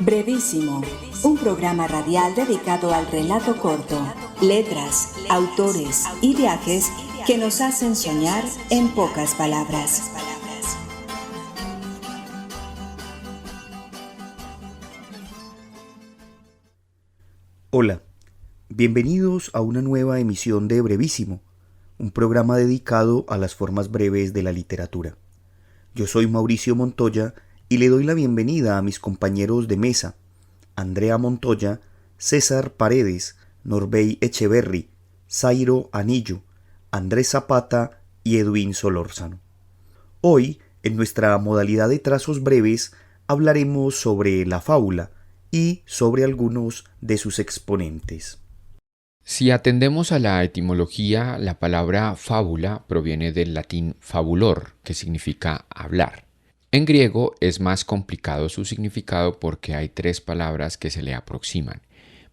Brevísimo, un programa radial dedicado al relato corto, letras, autores y viajes que nos hacen soñar en pocas palabras. Hola, bienvenidos a una nueva emisión de Brevísimo, un programa dedicado a las formas breves de la literatura. Yo soy Mauricio Montoya y le doy la bienvenida a mis compañeros de mesa, Andrea Montoya, César Paredes, Norbey Echeverry, Zairo Anillo, Andrés Zapata y Edwin Solórzano. Hoy, en nuestra modalidad de trazos breves, hablaremos sobre la fábula y sobre algunos de sus exponentes. Si atendemos a la etimología, la palabra fábula proviene del latín fabulor, que significa hablar. En griego es más complicado su significado porque hay tres palabras que se le aproximan: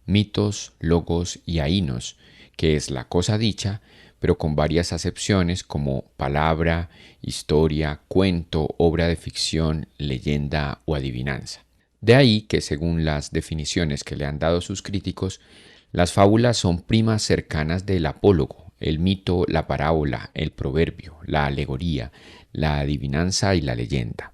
mitos, logos y ainos, que es la cosa dicha, pero con varias acepciones como palabra, historia, cuento, obra de ficción, leyenda o adivinanza. De ahí que, según las definiciones que le han dado sus críticos, las fábulas son primas cercanas del apólogo, el mito, la parábola, el proverbio, la alegoría, la adivinanza y la leyenda.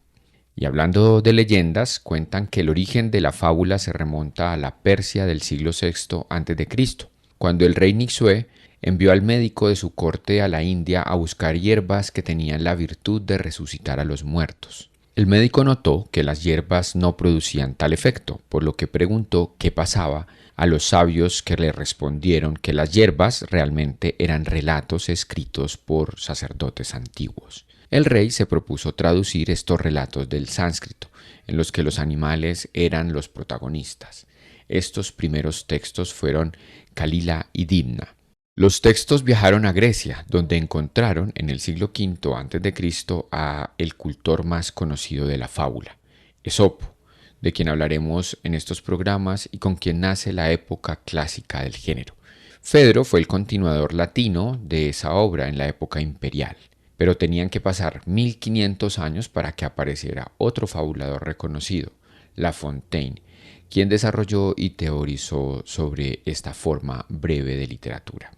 Y hablando de leyendas, cuentan que el origen de la fábula se remonta a la Persia del siglo VI a.C., cuando el rey Nixué envió al médico de su corte a la India a buscar hierbas que tenían la virtud de resucitar a los muertos. El médico notó que las hierbas no producían tal efecto, por lo que preguntó qué pasaba a los sabios, que le respondieron que las hierbas realmente eran relatos escritos por sacerdotes antiguos. El rey se propuso traducir estos relatos del sánscrito, en los que los animales eran los protagonistas. Estos primeros textos fueron Calila y Dimna. Los textos viajaron a Grecia, donde encontraron en el siglo V a.C. a el cultor más conocido de la fábula, Esopo, de quien hablaremos en estos programas y con quien nace la época clásica del género. Fedro fue el continuador latino de esa obra en la época imperial, pero tenían que pasar 1500 años para que apareciera otro fabulador reconocido, La Fontaine, quien desarrolló y teorizó sobre esta forma breve de literatura.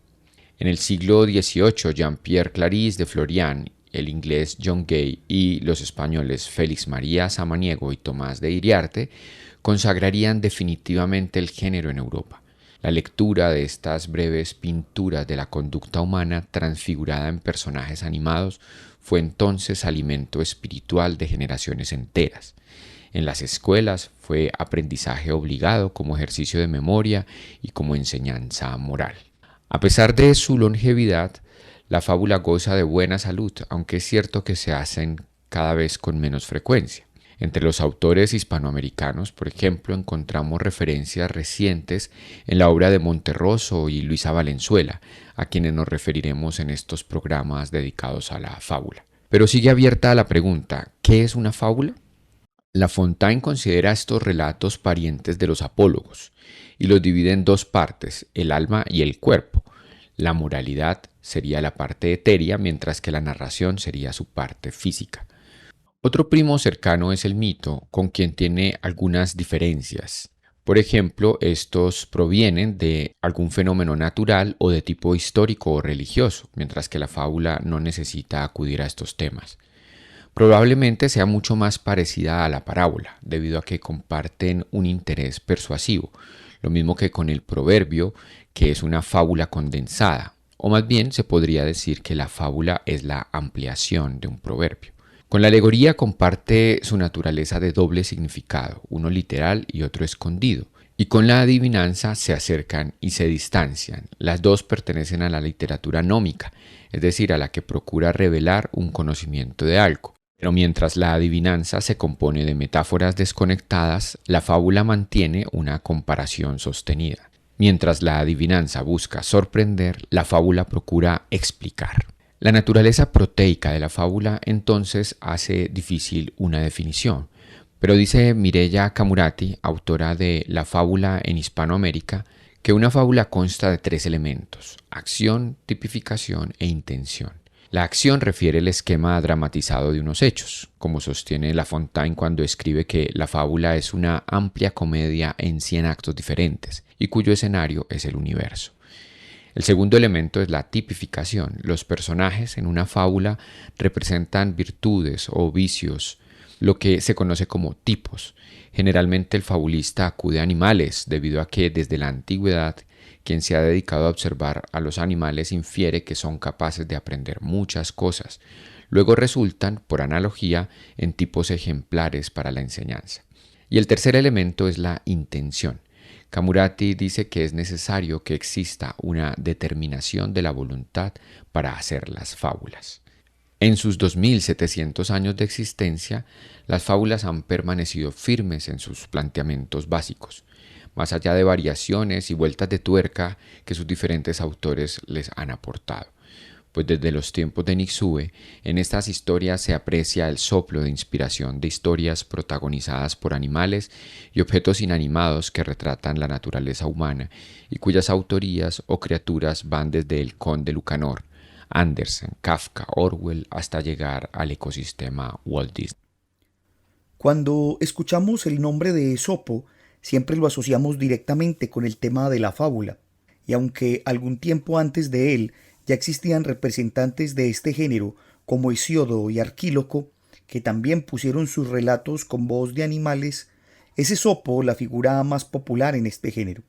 En el siglo XVIII, Jean-Pierre Clarisse de Florian, el inglés John Gay y los españoles Félix María Samaniego y Tomás de Iriarte consagrarían definitivamente el género en Europa. La lectura de estas breves pinturas de la conducta humana transfigurada en personajes animados fue entonces alimento espiritual de generaciones enteras. En las escuelas fue aprendizaje obligado como ejercicio de memoria y como enseñanza moral. A pesar de su longevidad, la fábula goza de buena salud, aunque es cierto que se hacen cada vez con menos frecuencia. Entre los autores hispanoamericanos, por ejemplo, encontramos referencias recientes en la obra de Monterroso y Luisa Valenzuela, a quienes nos referiremos en estos programas dedicados a la fábula. Pero sigue abierta la pregunta: ¿qué es una fábula? La Fontaine considera estos relatos parientes de los apólogos y los divide en dos partes, el alma y el cuerpo. La moralidad sería la parte etérea, mientras que la narración sería su parte física. Otro primo cercano es el mito, con quien tiene algunas diferencias. Por ejemplo, estos provienen de algún fenómeno natural o de tipo histórico o religioso, mientras que la fábula no necesita acudir a estos temas. Probablemente sea mucho más parecida a la parábola, debido a que comparten un interés persuasivo, lo mismo que con el proverbio, que es una fábula condensada, o más bien se podría decir que la fábula es la ampliación de un proverbio. Con la alegoría comparte su naturaleza de doble significado, uno literal y otro escondido, y con la adivinanza se acercan y se distancian. Las dos pertenecen a la literatura nómica, es decir, a la que procura revelar un conocimiento de algo. Pero mientras la adivinanza se compone de metáforas desconectadas, la fábula mantiene una comparación sostenida. Mientras la adivinanza busca sorprender, la fábula procura explicar. La naturaleza proteica de la fábula entonces hace difícil una definición, pero dice Mireya Camurati, autora de La fábula en Hispanoamérica, que una fábula consta de tres elementos: acción, tipificación e intención. La acción refiere el esquema dramatizado de unos hechos, como sostiene La Fontaine cuando escribe que la fábula es una amplia comedia en 100 actos diferentes, y cuyo escenario es el universo. El segundo elemento es la tipificación. Los personajes en una fábula representan virtudes o vicios, lo que se conoce como tipos. Generalmente el fabulista acude a animales, debido a que desde la antigüedad quien se ha dedicado a observar a los animales infiere que son capaces de aprender muchas cosas. Luego resultan, por analogía, en tipos ejemplares para la enseñanza. Y el tercer elemento es la intención. Camurati dice que es necesario que exista una determinación de la voluntad para hacer las fábulas. En sus 2700 años de existencia, las fábulas han permanecido firmes en sus planteamientos básicos, más allá de variaciones y vueltas de tuerca que sus diferentes autores les han aportado. Pues desde los tiempos de Nixue, en estas historias se aprecia el soplo de inspiración de historias protagonizadas por animales y objetos inanimados que retratan la naturaleza humana y cuyas autorías o criaturas van desde el Conde Lucanor, Andersen, Kafka, Orwell, hasta llegar al ecosistema Walt Disney. Cuando escuchamos el nombre de Esopo, siempre lo asociamos directamente con el tema de la fábula, y aunque algún tiempo antes de él ya existían representantes de este género como Hesíodo y Arquíloco, que también pusieron sus relatos con voz de animales, es Esopo la figura más popular en este género.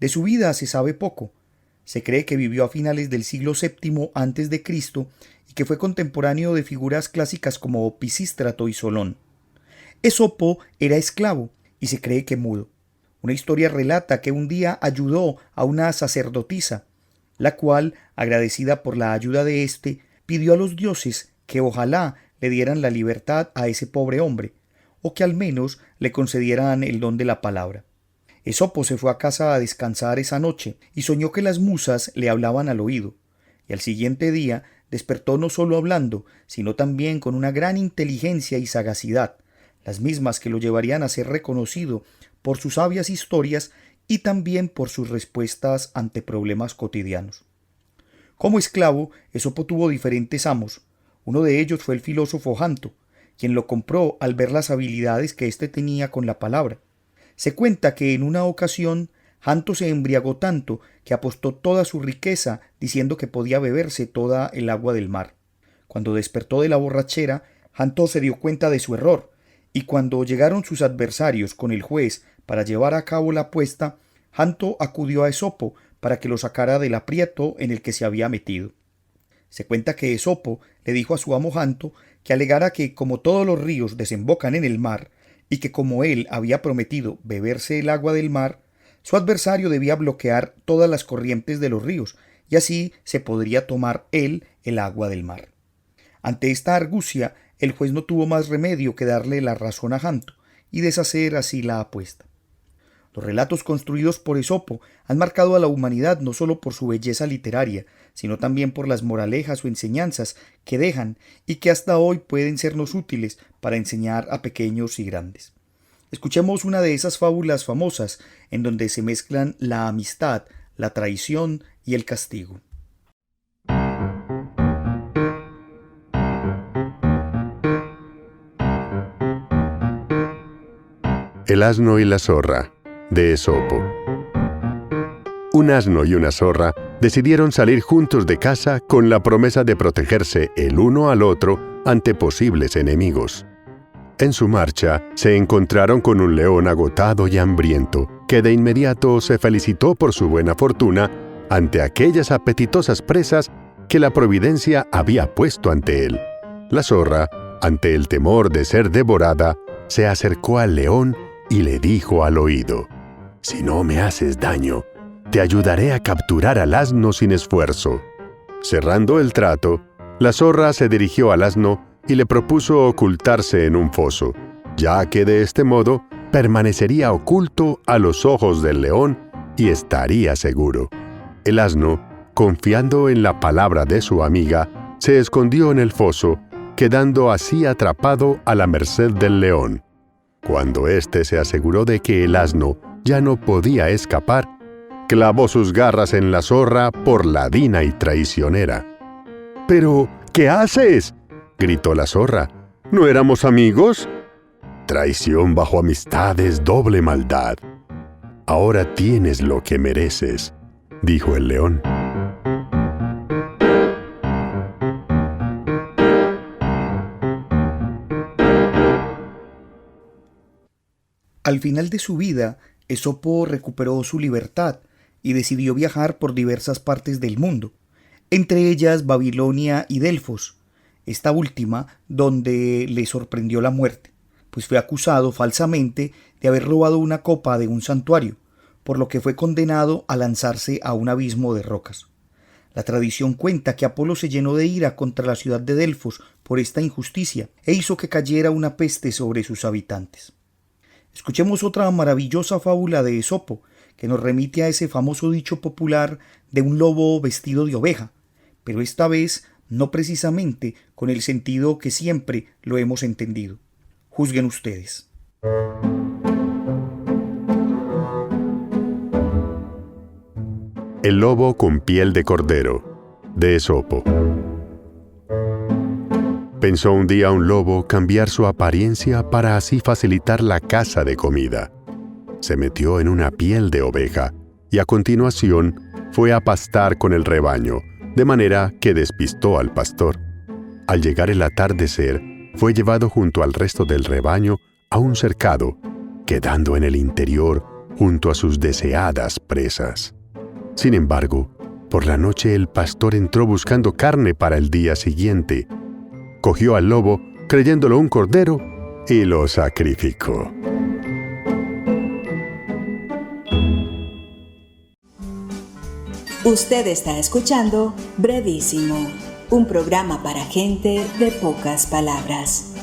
De su vida se sabe poco. Se cree que vivió a finales del siglo VII a.C. y que fue contemporáneo de figuras clásicas como Pisístrato y Solón. Esopo era esclavo y se cree que mudo. Una historia relata que un día ayudó a una sacerdotisa, la cual, agradecida por la ayuda de éste, pidió a los dioses que ojalá le dieran la libertad a ese pobre hombre, o que al menos le concedieran el don de la palabra. Esopo se fue a casa a descansar esa noche y soñó que las musas le hablaban al oído, y al siguiente día despertó no solo hablando, sino también con una gran inteligencia y sagacidad, las mismas que lo llevarían a ser reconocido por sus sabias historias y también por sus respuestas ante problemas cotidianos. Como esclavo, Esopo tuvo diferentes amos. Uno de ellos fue el filósofo Janto, quien lo compró al ver las habilidades que éste tenía con la palabra. Se cuenta que en una ocasión Janto se embriagó tanto que apostó toda su riqueza diciendo que podía beberse toda el agua del mar. Cuando despertó de la borrachera, Janto se dio cuenta de su error, y cuando llegaron sus adversarios con el juez para llevar a cabo la apuesta, Janto acudió a Esopo para que lo sacara del aprieto en el que se había metido. Se cuenta que Esopo le dijo a su amo Janto que alegara que como todos los ríos desembocan en el mar, y que como él había prometido beberse el agua del mar, su adversario debía bloquear todas las corrientes de los ríos, y así se podría tomar él el agua del mar. Ante esta argucia, el juez no tuvo más remedio que darle la razón a Janto, y deshacer así la apuesta. Los relatos construidos por Esopo han marcado a la humanidad no solo por su belleza literaria, sino también por las moralejas o enseñanzas que dejan y que hasta hoy pueden sernos útiles para enseñar a pequeños y grandes. Escuchemos una de esas fábulas famosas en donde se mezclan la amistad, la traición y el castigo. El asno y la zorra, de Esopo. Un asno y una zorra decidieron salir juntos de casa con la promesa de protegerse el uno al otro ante posibles enemigos. En su marcha se encontraron con un león agotado y hambriento, que de inmediato se felicitó por su buena fortuna ante aquellas apetitosas presas que la providencia había puesto ante él. La zorra, ante el temor de ser devorada, se acercó al león y le dijo al oído: «Si no me haces daño, te ayudaré a capturar al asno sin esfuerzo». Cerrando el trato, la zorra se dirigió al asno y le propuso ocultarse en un foso, ya que de este modo permanecería oculto a los ojos del león y estaría seguro. El asno, confiando en la palabra de su amiga, se escondió en el foso, quedando así atrapado a la merced del león. Cuando éste se aseguró de que el asno ya no podía escapar, clavó sus garras en la zorra por ladina y traicionera. Pero ¿Qué haces?, gritó la zorra. ¿No éramos amigos? Traición bajo amistad es doble maldad. Ahora tienes lo que mereces, dijo el león. Al final de su vida, Esopo recuperó su libertad y decidió viajar por diversas partes del mundo, entre ellas Babilonia y Delfos, esta última donde le sorprendió la muerte, pues fue acusado falsamente de haber robado una copa de un santuario, por lo que fue condenado a lanzarse a un abismo de rocas. La tradición cuenta que Apolo se llenó de ira contra la ciudad de Delfos por esta injusticia e hizo que cayera una peste sobre sus habitantes. Escuchemos otra maravillosa fábula de Esopo, que nos remite a ese famoso dicho popular de un lobo vestido de oveja, pero esta vez no precisamente con el sentido que siempre lo hemos entendido. Juzguen ustedes. El lobo con piel de cordero, de Esopo. Pensó un día un lobo cambiar su apariencia para así facilitar la caza de comida. Se metió en una piel de oveja y a continuación fue a pastar con el rebaño, de manera que despistó al pastor. Al llegar el atardecer, fue llevado junto al resto del rebaño a un cercado, quedando en el interior junto a sus deseadas presas. Sin embargo, por la noche el pastor entró buscando carne para el día siguiente. Cogió al lobo, creyéndolo un cordero, y lo sacrificó. Usted está escuchando Brevísimo, un programa para gente de pocas palabras.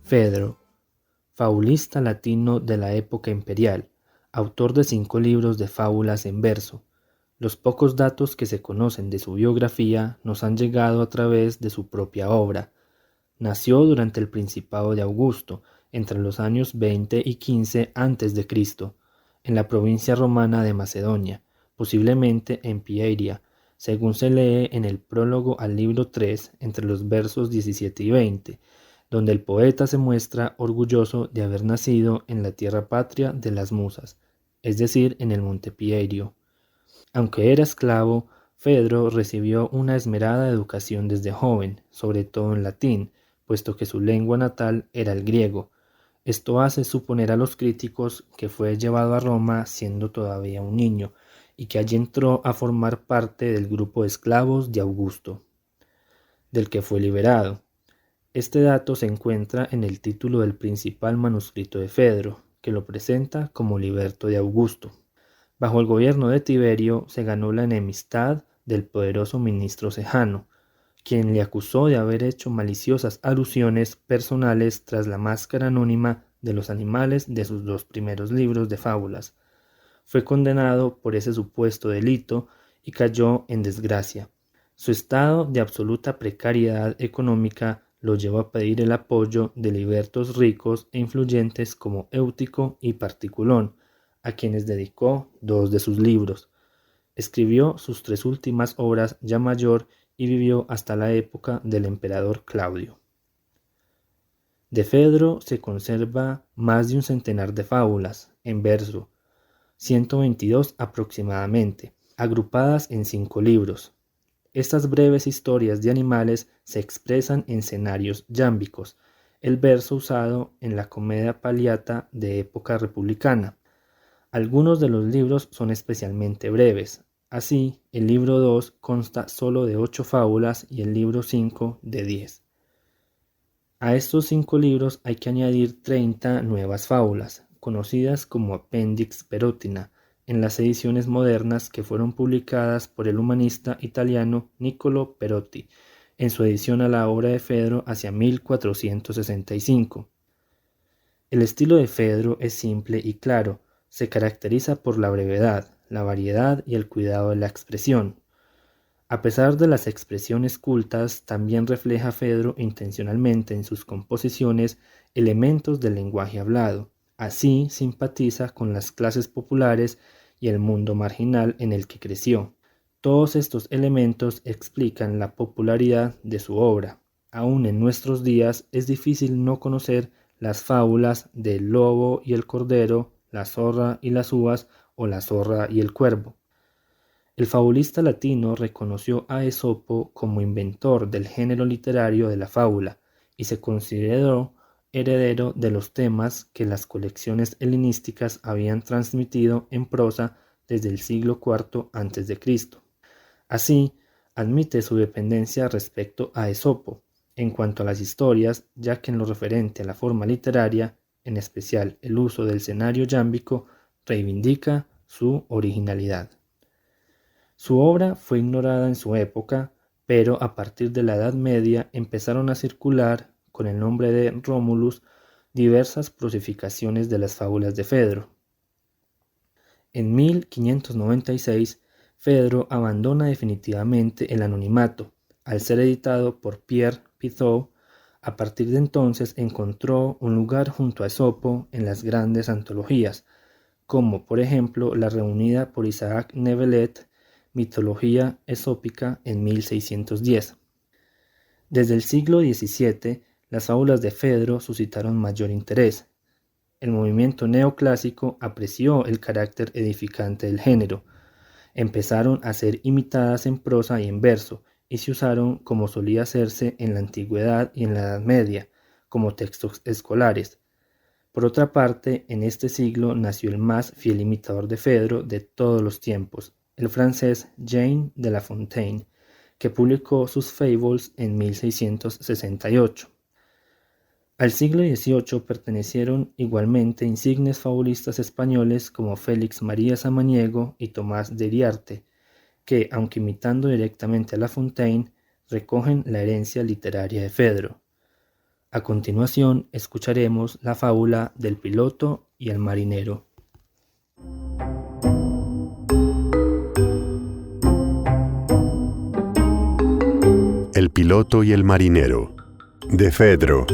Fedro, fabulista latino de la época imperial, autor de 5 libros de fábulas en verso. Los pocos datos que se conocen de su biografía nos han llegado a través de su propia obra. Nació durante el Principado de Augusto, entre los años 20 y 15 a.C., en la provincia romana de Macedonia, posiblemente en Pieria, según se lee en el prólogo al libro 3, entre los versos 17 y 20, donde el poeta se muestra orgulloso de haber nacido en la tierra patria de las musas, es decir, en el monte Pierio. Aunque era esclavo, Fedro recibió una esmerada educación desde joven, sobre todo en latín, puesto que su lengua natal era el griego. Esto hace suponer a los críticos que fue llevado a Roma siendo todavía un niño, y que allí entró a formar parte del grupo de esclavos de Augusto, del que fue liberado. Este dato se encuentra en el título del principal manuscrito de Fedro, que lo presenta como Liberto de Augusto. Bajo el gobierno de Tiberio se ganó la enemistad del poderoso ministro Sejano, quien le acusó de haber hecho maliciosas alusiones personales tras la máscara anónima de los animales de sus 2 primeros libros de fábulas. Fue condenado por ese supuesto delito y cayó en desgracia. Su estado de absoluta precariedad económica lo llevó a pedir el apoyo de libertos ricos e influyentes como Éutico y Particulón, a quienes dedicó 2 de sus libros. Escribió sus 3 últimas obras ya mayor y vivió hasta la época del emperador Claudio. De Fedro se conserva más de un centenar de fábulas, en verso, 122 aproximadamente, agrupadas en 5 libros. Estas breves historias de animales se expresan en escenarios yámbicos, el verso usado en la comedia paliata de época republicana. Algunos de los libros son especialmente breves. Así, el libro 2 consta solo de 8 fábulas y el libro 5 de 10. A estos 5 libros hay que añadir 30 nuevas fábulas, conocidas como Appendix Perotina, en las ediciones modernas que fueron publicadas por el humanista italiano Niccolò Perotti, en su edición a la obra de Fedro hacia 1465. El estilo de Fedro es simple y claro, se caracteriza por la brevedad, la variedad y el cuidado de la expresión. A pesar de las expresiones cultas, también refleja Fedro intencionalmente en sus composiciones elementos del lenguaje hablado. Así simpatiza con las clases populares y el mundo marginal en el que creció. Todos estos elementos explican la popularidad de su obra. Aún en nuestros días es difícil no conocer las fábulas del lobo y el cordero, la zorra y las uvas o la zorra y el cuervo. El fabulista latino reconoció a Esopo como inventor del género literario de la fábula y se consideró heredero de los temas que las colecciones helenísticas habían transmitido en prosa desde el siglo IV a.C. Así, admite su dependencia respecto a Esopo en cuanto a las historias, ya que en lo referente a la forma literaria, en especial el uso del escenario yámbico, reivindica su originalidad. Su obra fue ignorada en su época, pero a partir de la Edad Media empezaron a circular, con el nombre de Rómulus, diversas prosificaciones de las fábulas de Fedro. En 1596, Fedro abandona definitivamente el anonimato, al ser editado por Pierre Pithou. A partir de entonces encontró un lugar junto a Esopo en las grandes antologías, como por ejemplo la reunida por Isaac Nevelet, Mitología esópica en 1610. Desde el siglo XVII, las fábulas de Fedro suscitaron mayor interés. El movimiento neoclásico apreció el carácter edificante del género. Empezaron a ser imitadas en prosa y en verso, y se usaron como solía hacerse en la antigüedad y en la Edad Media, como textos escolares. Por otra parte, en este siglo nació el más fiel imitador de Fedro de todos los tiempos, el francés Jean de La Fontaine, que publicó sus Fables en 1668. Al siglo XVIII pertenecieron igualmente insignes fabulistas españoles como Félix María Samaniego y Tomás de Iriarte, que, aunque imitando directamente a La Fontaine, recogen la herencia literaria de Fedro. A continuación, escucharemos la fábula del piloto y el marinero. El piloto y el marinero, de Fedro.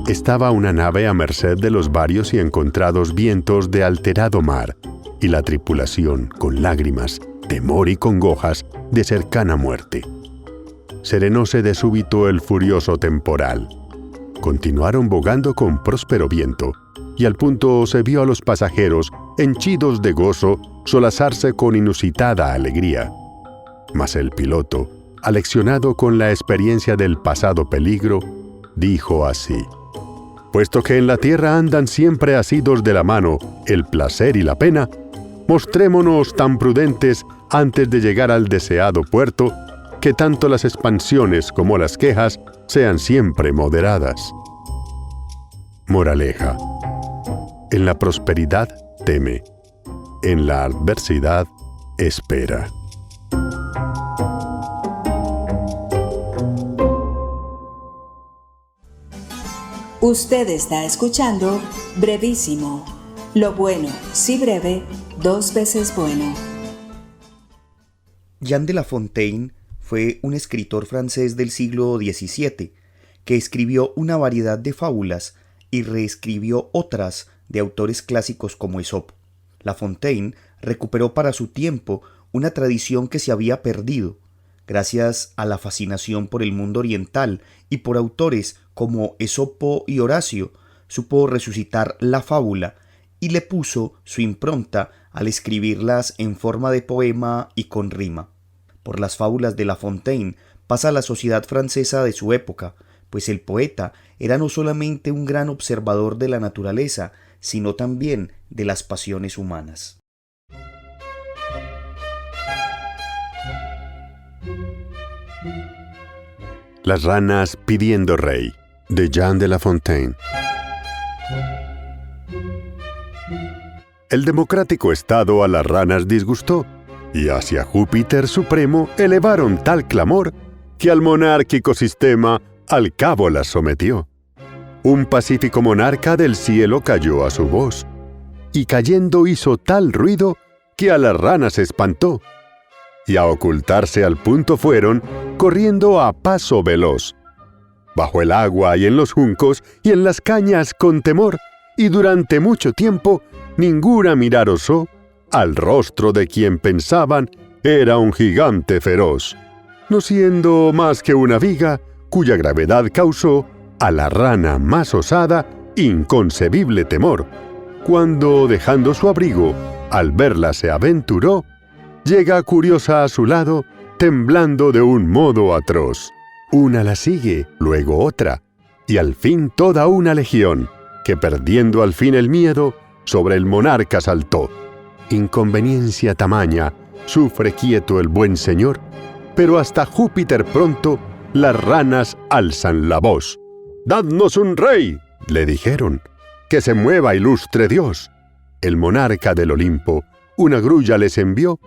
Estaba una nave a merced de los varios y encontrados vientos de alterado mar, y la tripulación, con lágrimas, temor y congojas de cercana muerte. Serenóse de súbito el furioso temporal. Continuaron bogando con próspero viento, y al punto se vio a los pasajeros, henchidos de gozo, solazarse con inusitada alegría. Mas el piloto, aleccionado con la experiencia del pasado peligro, dijo así: «Puesto que en la tierra andan siempre asidos de la mano el placer y la pena, mostrémonos tan prudentes antes de llegar al deseado puerto, que tanto las expansiones como las quejas sean siempre moderadas». Moraleja: en la prosperidad teme, en la adversidad espera. Usted está escuchando Brevísimo. Lo bueno, si breve, 2 veces bueno. Jean de La Fontaine fue un escritor francés del siglo XVII que escribió una variedad de fábulas y reescribió otras de autores clásicos como Esopo. La Fontaine recuperó para su tiempo una tradición que se había perdido, gracias a la fascinación por el mundo oriental y por autores como Esopo y Horacio. Supo resucitar la fábula y le puso su impronta al escribirlas en forma de poema y con rima. Por las fábulas de La Fontaine pasa la sociedad francesa de su época, pues el poeta era no solamente un gran observador de la naturaleza, sino también de las pasiones humanas. Las ranas pidiendo rey, de Jean de La Fontaine. El democrático estado a las ranas disgustó, y hacia Júpiter supremo elevaron tal clamor que al monárquico sistema al cabo las sometió. Un pacífico monarca del cielo cayó a su voz, y cayendo hizo tal ruido que a las ranas espantó, y a ocultarse al punto fueron, corriendo a paso veloz. Bajo el agua y en los juncos y en las cañas con temor, y durante mucho tiempo ninguna mirar osó al rostro de quien pensaban era un gigante feroz, no siendo más que una viga cuya gravedad causó a la rana más osada inconcebible temor, cuando, dejando su abrigo, al verla se aventuró, llega curiosa a su lado, temblando de un modo atroz. Una la sigue, luego otra, y al fin toda una legión, que perdiendo al fin el miedo, sobre el monarca saltó. Inconveniencia tamaña, sufre quieto el buen señor, pero hasta Júpiter pronto las ranas alzan la voz. «¡Dadnos un rey!», le dijeron, «que se mueva ilustre Dios». El monarca del Olimpo una grulla les envió,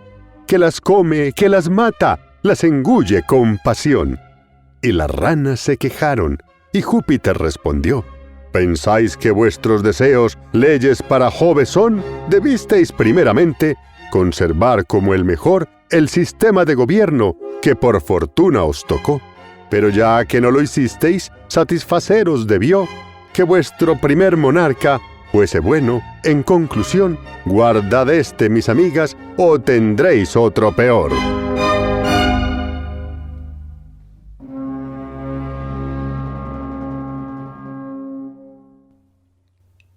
que las come, que las mata, las engulle con pasión. Y las ranas se quejaron, y Júpiter respondió: «¿Pensáis que vuestros deseos leyes para Jove son? Debisteis primeramente conservar como el mejor el sistema de gobierno que por fortuna os tocó. Pero ya que no lo hicisteis, satisfaceros debió que vuestro primer monarca fuese bueno. En conclusión, guardad este, mis amigas, o tendréis otro peor».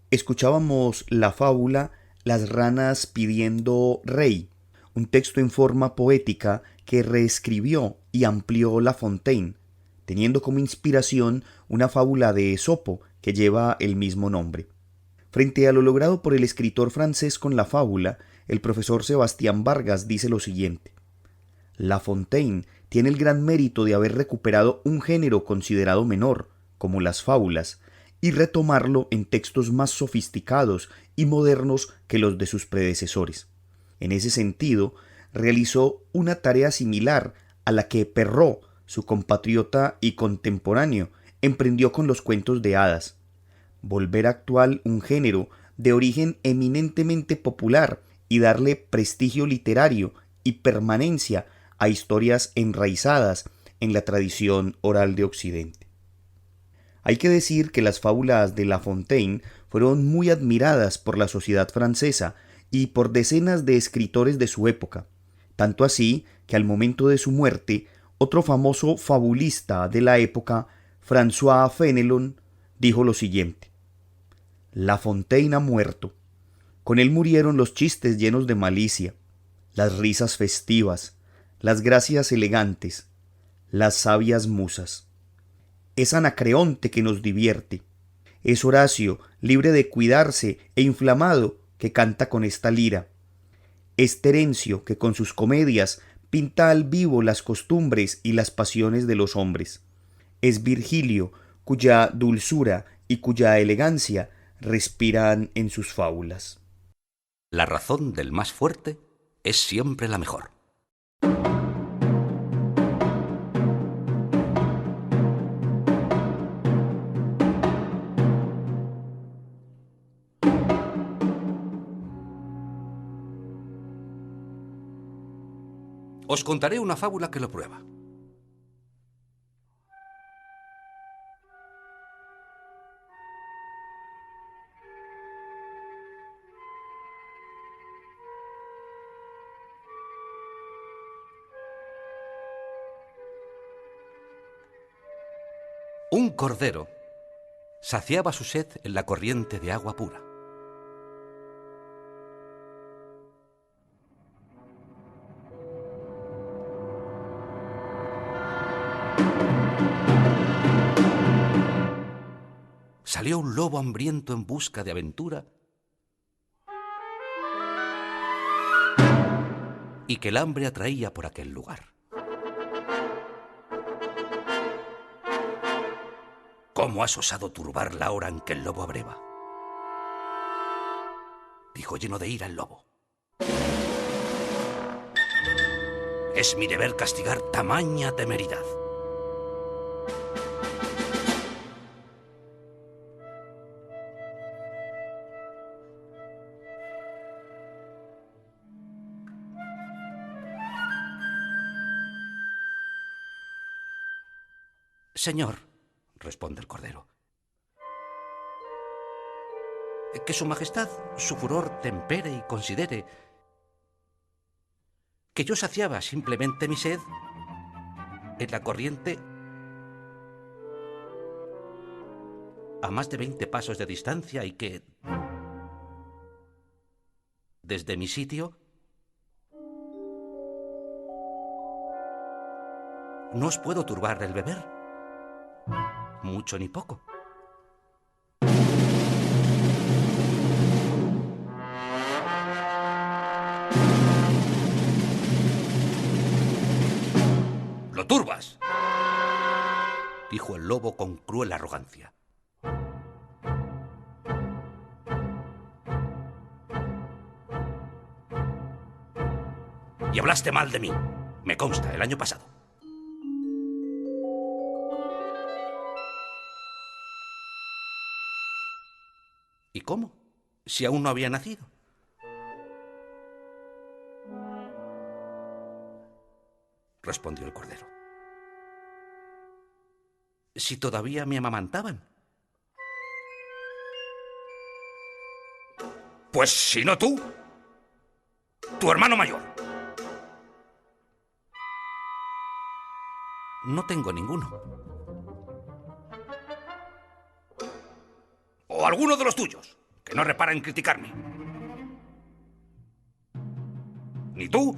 Escuchábamos la fábula Las ranas pidiendo rey, un texto en forma poética que reescribió y amplió La Fontaine, teniendo como inspiración una fábula de Esopo que lleva el mismo nombre. Frente a lo logrado por el escritor francés con la fábula, el profesor Sebastián Vargas dice lo siguiente: La Fontaine tiene el gran mérito de haber recuperado un género considerado menor, como las fábulas, y retomarlo en textos más sofisticados y modernos que los de sus predecesores. En ese sentido, realizó una tarea similar a la que Perrault, su compatriota y contemporáneo, emprendió con los cuentos de hadas: volver actual un género de origen eminentemente popular y darle prestigio literario y permanencia a historias enraizadas en la tradición oral de Occidente. Hay que decir que las fábulas de La Fontaine fueron muy admiradas por la sociedad francesa y por decenas de escritores de su época, tanto así que al momento de su muerte, otro famoso fabulista de la época, François Fénelon, dijo lo siguiente: La Fontaine ha muerto. Con él murieron los chistes llenos de malicia, las risas festivas, las gracias elegantes, las sabias musas. Es Anacreonte que nos divierte. Es Horacio, libre de cuidarse e inflamado, que canta con esta lira. Es Terencio, que con sus comedias pinta al vivo las costumbres y las pasiones de los hombres. Es Virgilio, cuya dulzura y cuya elegancia respiran en sus fábulas. La razón del más fuerte es siempre la mejor. Os contaré una fábula que lo prueba. Un cordero saciaba su sed en la corriente de agua pura. Salió un lobo hambriento en busca de aventura y que el hambre atraía por aquel lugar. ¿Cómo has osado turbar la hora en que el lobo abreva?, dijo lleno de ira el lobo. Es mi deber castigar tamaña temeridad. Señor, responde el cordero, que su majestad su furor tempere y considere que yo saciaba simplemente mi sed en la corriente a más de 20 pasos de distancia y que desde mi sitio no os puedo turbar el beber, mucho ni poco. ¡Lo turbas!, dijo el lobo con cruel arrogancia. Y hablaste mal de mí, me consta, el año pasado. ¿Y cómo? Si aún no había nacido. Respondió el cordero. Si todavía me amamantaban. Pues si no tú, tu hermano mayor. No tengo ninguno. O alguno de los tuyos, que no repara en criticarme. Ni tú,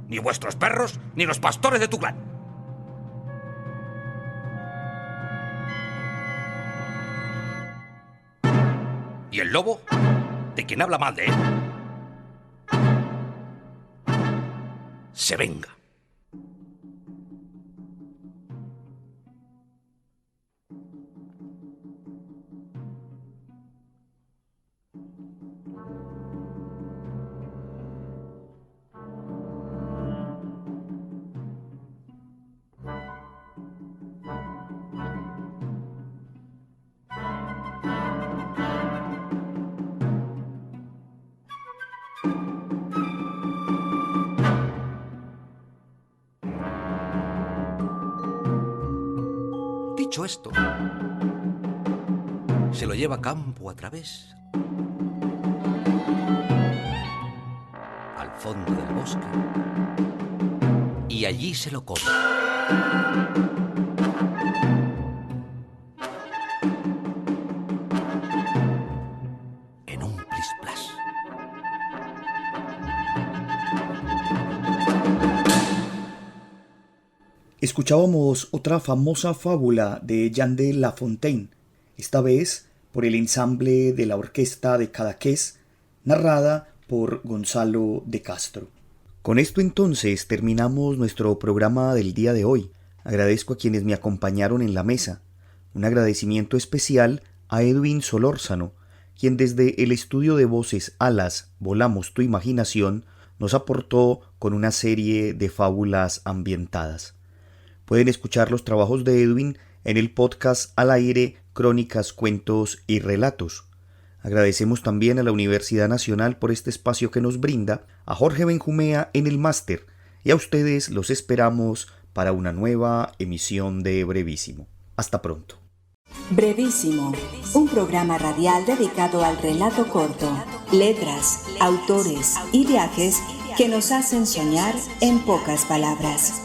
ni vuestros perros, ni los pastores de tu clan. Y el lobo, de quien habla mal de él, se venga. Dicho esto, se lo lleva campo a través al fondo del bosque y allí se lo come. En un plis-plas. Escuchábamos otra famosa fábula de Jean de La Fontaine, esta vez por el ensamble de la Orquesta de Cadaqués, narrada por Gonzalo de Castro. Con esto entonces terminamos nuestro programa del día de hoy. Agradezco a quienes me acompañaron en la mesa. Un agradecimiento especial a Edwin Solórzano, quien desde el estudio de voces Alas, Volamos tu Imaginación, nos aportó con una serie de fábulas ambientadas. Pueden escuchar los trabajos de Edwin en el podcast Al Aire, Crónicas, Cuentos y Relatos. Agradecemos también a la Universidad Nacional por este espacio que nos brinda, a Jorge Benjumea en el máster, y a ustedes los esperamos para una nueva emisión de Brevísimo. Hasta pronto. Brevísimo, un programa radial dedicado al relato corto, letras, autores y viajes que nos hacen soñar en pocas palabras.